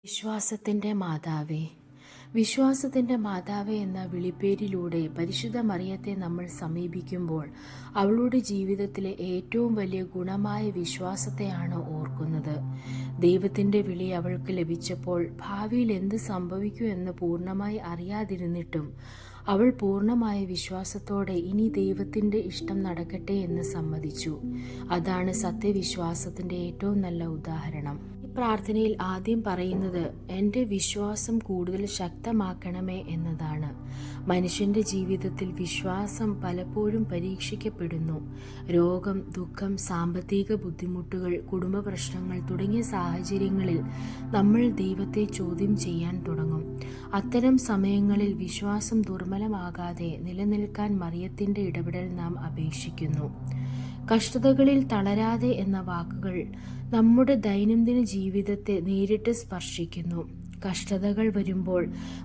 വിശ്വാസത്തിൻ്റെ മാതാവേ, വിശ്വാസത്തിൻ്റെ മാതാവേ എന്ന വിളിപ്പേരിലൂടെ പരിശുദ്ധ മറിയത്തെ നമ്മൾ സമീപിക്കുമ്പോൾ അവളുടെ ജീവിതത്തിലെ ഏറ്റവും വലിയ ഗുണമായ വിശ്വാസത്തെയാണ് ഓർക്കുന്നത്. ദൈവത്തിൻ്റെ വിളി അവൾക്ക് ലഭിച്ചപ്പോൾ ഭാവിയിൽ എന്ത് സംഭവിക്കുമെന്ന് പൂർണ്ണമായി അറിയാതിരുന്നിട്ടും അവൾ പൂർണ്ണമായ വിശ്വാസത്തോടെ ഇനി ദൈവത്തിൻ്റെ ഇഷ്ടം നടക്കട്ടെ എന്ന് സമ്മതിച്ചു. അതാണ് സത്യവിശ്വാസത്തിൻ്റെ ഏറ്റവും നല്ല ഉദാഹരണം. പ്രാർത്ഥനയിൽ ആദ്യം പറയുന്നത് എൻ്റെ വിശ്വാസം കൂടുതൽ ശക്തമാക്കണമേ എന്നതാണ്. മനുഷ്യൻ്റെ ജീവിതത്തിൽ വിശ്വാസം പലപ്പോഴും പരീക്ഷിക്കപ്പെടുന്നു. രോഗം, ദുഃഖം, സാമ്പത്തിക ബുദ്ധിമുട്ടുകൾ, കുടുംബ പ്രശ്നങ്ങൾ തുടങ്ങിയ സാഹചര്യങ്ങളിൽ നമ്മൾ ദൈവത്തെ ചോദ്യം ചെയ്യാൻ തുടങ്ങും. അത്തരം സമയങ്ങളിൽ വിശ്വാസം ദുർബലമാകാതെ നിലനിൽക്കാൻ മറിയത്തിൻ്റെ ഇടപെടൽ നാം അപേക്ഷിക്കുന്നു. കഷ്ടതകളിൽ തളരാതെ എന്ന വാക്കുകൾ നമ്മുടെ ദൈനംദിന ജീവിതത്തെ നേരിട്ട് സ്പർശിക്കുന്നു. കഷ്ടതകൾ വരുമ്പോൾ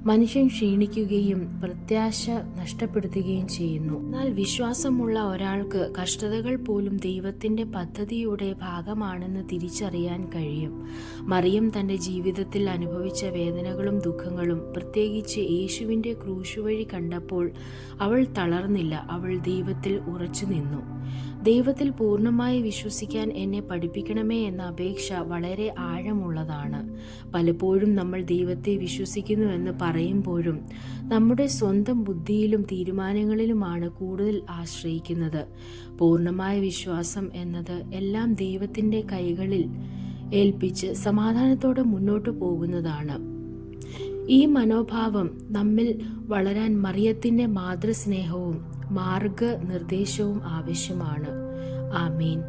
മനുഷ്യൻ ക്ഷീണിക്കുകയും പ്രത്യാശ നഷ്ടപ്പെടുത്തുകയും ചെയ്യുന്നു. എന്നാൽ വിശ്വാസമുള്ള ഒരാൾക്ക് കഷ്ടതകൾ പോലും ദൈവത്തിൻ്റെ പദ്ധതിയുടെ ഭാഗമാണെന്ന് തിരിച്ചറിയാൻ കഴിയും. മറിയം തൻ്റെ ജീവിതത്തിൽ അനുഭവിച്ച വേദനകളും ദുഃഖങ്ങളും, പ്രത്യേകിച്ച് യേശുവിൻ്റെ ക്രൂശുവഴി കണ്ടപ്പോൾ അവൾ തളർന്നില്ല. അവൾ ദൈവത്തിൽ ഉറച്ചു നിന്നു. ദൈവത്തിൽ പൂർണ്ണമായി വിശ്വസിക്കാൻ എന്നെ പഠിപ്പിക്കണമേ എന്ന അപേക്ഷ വളരെ ആഴമുള്ളതാണ്. പലപ്പോഴും നമ്മൾ ദൈവത്തെ വിശ്വസിക്കുന്നുവെന്ന് പറയുമ്പോഴും നമ്മുടെ സ്വന്തം ബുദ്ധിയിലും തീരുമാനങ്ങളിലുമാണ് കൂടുതൽ ആശ്രയിക്കുന്നത്. പൂർണ്ണമായ വിശ്വാസം എന്നത് എല്ലാം ദൈവത്തിൻ്റെ കൈകളിൽ ഏൽപ്പിച്ച് സമാധാനത്തോടെ മുന്നോട്ട് പോകുന്നതാണ്. ഈ മനോഭാവം നമ്മിൽ വളരാൻ മറിയത്തിൻ്റെ മാതൃസ്നേഹവും മാർഗനിർദ്ദേശവും ആവശ്യമാണ്. ആമീൻ.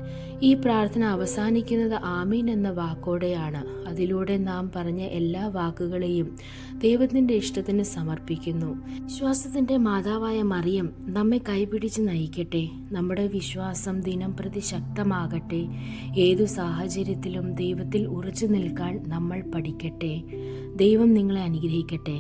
ഈ പ്രാർത്ഥന അവസാനിക്കുന്നത് ആമീൻ എന്ന വാക്കോടെയാണ്. അതിലൂടെ നാം പറഞ്ഞ എല്ലാ വാക്കുകളെയും ദൈവത്തിൻ്റെ ഇഷ്ടത്തിന് സമർപ്പിക്കുന്നു. വിശ്വാസത്തിൻ്റെ മാതാവായ മറിയം നമ്മെ കൈപിടിച്ച് നയിക്കട്ടെ. നമ്മുടെ വിശ്വാസം ദിനം പ്രതി ശക്തമാകട്ടെ. ഏതു സാഹചര്യത്തിലും ദൈവത്തിൽ ഉറച്ചു നിൽക്കാൻ നമ്മൾ പഠിക്കട്ടെ. ദൈവം നിങ്ങളെ അനുഗ്രഹിക്കട്ടെ.